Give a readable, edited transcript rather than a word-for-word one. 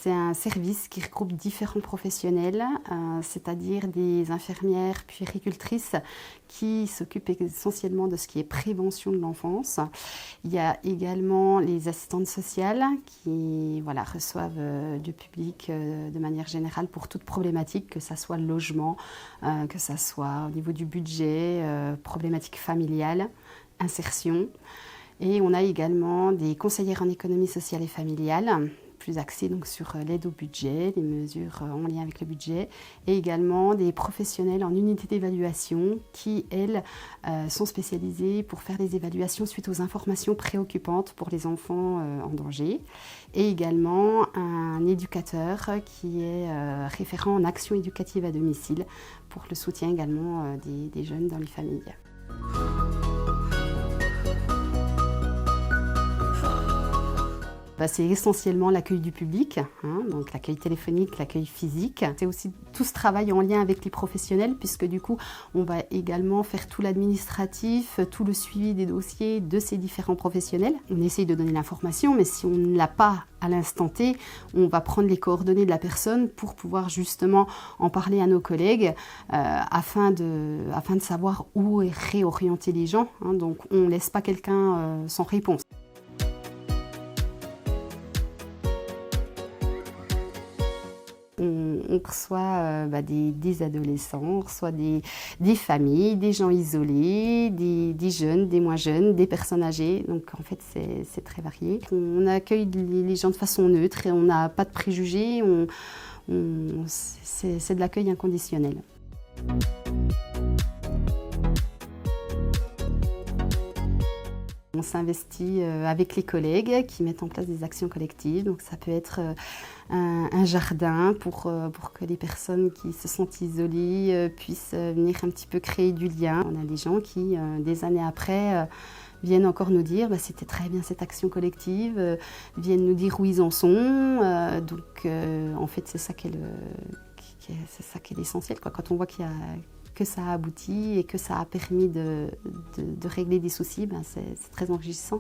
C'est un service qui regroupe différents professionnels, c'est-à-dire des infirmières puéricultrices qui s'occupent essentiellement de ce qui est prévention de l'enfance. Il y a également les assistantes sociales qui reçoivent du public de manière générale pour toute problématique, que ce soit le logement, que ce soit au niveau du budget, problématiques familiales, insertion. Et on a également des conseillères en économie sociale et familiale, plus axées donc sur l'aide au budget, les mesures en lien avec le budget, et également des professionnels en unité d'évaluation qui, elles, sont spécialisées pour faire des évaluations suite aux informations préoccupantes pour les enfants en danger, et également un éducateur qui est référent en action éducative à domicile pour le soutien également des jeunes dans les familles. C'est essentiellement l'accueil du public, donc l'accueil téléphonique, l'accueil physique. C'est aussi tout ce travail en lien avec les professionnels, puisque du coup, on va également faire tout l'administratif, tout le suivi des dossiers de ces différents professionnels. On essaye de donner l'information, mais si on ne l'a pas à l'instant T, on va prendre les coordonnées de la personne pour pouvoir justement en parler à nos collègues afin de savoir où réorienter les gens. Donc on ne laisse pas quelqu'un sans réponse. On reçoit des adolescents, on reçoit des familles, des gens isolés, des jeunes, des moins jeunes, des personnes âgées. Donc en fait c'est très varié. On accueille les gens de façon neutre et on n'a pas de préjugés, c'est de l'accueil inconditionnel. On s'investit avec les collègues qui mettent en place des actions collectives. Donc ça peut être un jardin pour que les personnes qui se sentent isolées puissent venir un petit peu créer du lien. On a des gens qui, des années après, viennent encore nous dire c'était très bien cette action collective, viennent nous dire où ils en sont. En fait, c'est ça qui est l'essentiel, quoi. Quand on voit que ça a abouti et que ça a permis de régler des soucis, c'est très enrichissant.